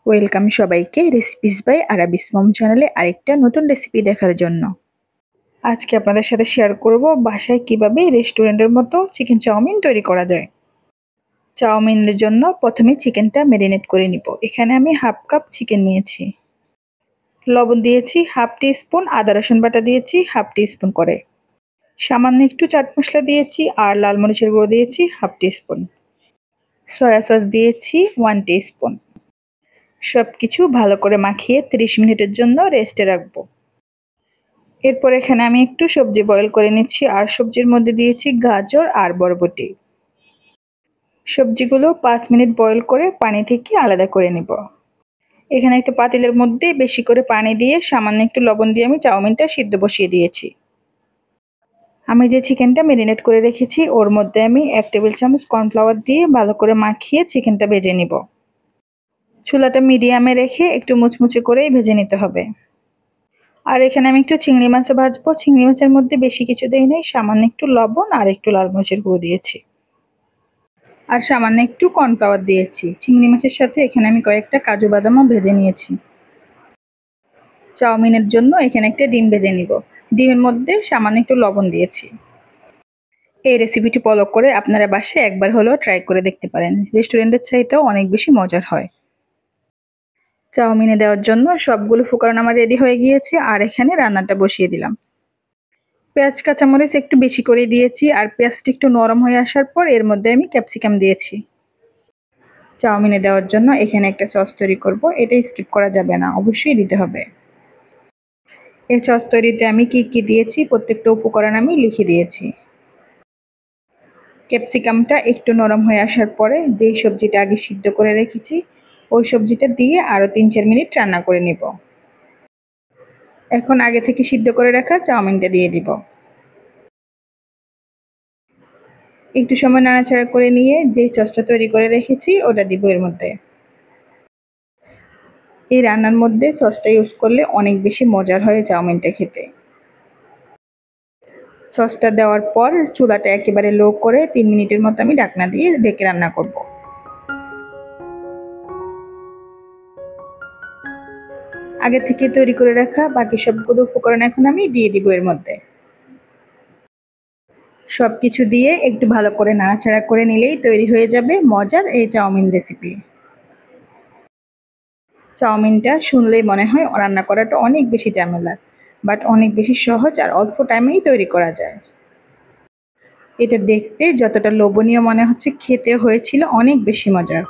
Welcome সবাইকে recipes by আরাবিস মম চ্যানেলে আরেকটা নতুন রেসিপি দেখার জন্য। আজকে আপনাদের সাথে শেয়ার করব বাসায় কিভাবে রেস্টুরেন্টের মতো চিকেন চাউমিন তৈরি করা যায়। চাউমিনের জন্য প্রথমে চিকেনটা ম্যারিনেট করে নিব। এখানে আমি হাফ কাপ চিকেন নিয়েছি, লবণ দিয়েছি হাফ টি স্পুন, আদা রসুন বাটা দিয়েছি হাফ টি স্পুন করে, সামান্য একটু চাট মশলা দিয়েছি আর লাল মরিচের গুঁড়ো দিয়েছি হাফ টি স্পুন, সয়া সস দিয়েছি 1 টি স্পুন। সব কিছু ভালো করে মাখিয়ে 30 মিনিটের জন্য রেস্টে রাখবো। এরপর এখানে আমি একটু সবজি বয়েল করে নিচ্ছি আর সবজির মধ্যে দিয়েছি গাজর আর বরবটি। সবজিগুলো 5 মিনিট বয়েল করে পানি থেকে আলাদা করে নিব। এখানে একটা পাতিলের মধ্যে বেশি করে পানি দিয়ে সামান্য একটু লবণ দিয়ে আমি চাউমিনটা সিদ্ধ বসিয়ে দিয়েছি। আমি যে চিকেনটা ম্যারিনেট করে রেখেছি ওর মধ্যে আমি 1 টেবিল চামচ কর্নফ্লাওয়ার দিয়ে ভালো করে মাখিয়ে চিকেনটা ভেজে নিব। চুলাটা মিডিয়ামে রেখে একটু মুচমুচে করেই ভেজে নিতে হবে। আর এখানে আমি একটু চিংড়ি মাছও ভাজবো। চিংড়ি মাছের মধ্যে বেশি কিছু দেই নাই, সামান্য একটু লবণ আর একটু লাল মরিচের গুঁড়ো দিয়েছি আর সামান্য একটু কর্নফ্লাওয়ার দিয়েছি। চিংড়ি মাছের সাথে এখানে আমি কয়েকটা কাজু বাদামও ভেজে নিয়েছি। চাউমিনের জন্য এখানে একটা ডিম ভেজে নিব। ডিমের মধ্যে সামান্য একটু লবণ দিয়েছি। এই রেসিপিটি ফলো করে আপনারা বাসায় একবার হলেও ট্রাই করে দেখতে পারেন। রেস্টুরেন্টের চাইতেও অনেক বেশি মজার হয়। চাউমিনে দেওয়ার জন্য সবগুলো উপকরণ আমার রেডি হয়ে গিয়েছে আর এখানে রান্নাটা বসিয়ে দিলাম। পেঁয়াজ কাঁচামরিচ একটু বেশি করে দিয়েছি আর পেঁয়াজটা একটু নরম হয়ে আসার পর এর মধ্যে আমি ক্যাপসিকাম দিয়েছি। চাউমিনে দেওয়ার জন্য এখানে একটা সস তৈরি করব, এটা স্কিপ করা যাবে না, অবশ্যই দিতে হবে। এই সস তৈরিতে আমি কি কি দিয়েছি প্রত্যেকটা উপকরণ আমি লিখে দিয়েছি। ক্যাপসিকামটা একটু নরম হয়ে আসার পরে যেই সবজিটা আগে সিদ্ধ করে রেখেছি ওই সবজিটা দিয়ে আরও 3-4 মিনিট রান্না করে নেব। এখন আগে থেকে সিদ্ধ করে রাখা চাউমিনটা দিয়ে দিব। একটু সময় নাড়াচাড়া করে নিয়ে যে সসটা তৈরি করে রেখেছি ওটা দিব এর মধ্যে। এই রান্নার মধ্যে সসটা ইউজ করলে অনেক বেশি মজার হয় চাউমিনটা খেতে। সসটা দেওয়ার পর চুলাটা একেবারে লো করে 3 মিনিটের মতো আমি ঢাকনা দিয়ে ঢেকে রান্না করব। আগে থেকে তৈরি করে রাখা বাকি সবগুলো উপকরণ এখন আমি দিয়ে দিব এর মধ্যে। সব কিছু দিয়ে একটু ভালো করে নাড়াচাড়া করে নিলেই তৈরি হয়ে যাবে মজার এই চাউমিন রেসিপি। চাউমিনটা শুনলেই মনে হয় রান্না করাটা অনেক বেশি ঝামেলার, বাট অনেক বেশি সহজ আর অল্প টাইমেই তৈরি করা যায়। এটা দেখতে যতটা লোভনীয় মনে হচ্ছে খেতে হয়েছিল অনেক বেশি মজার।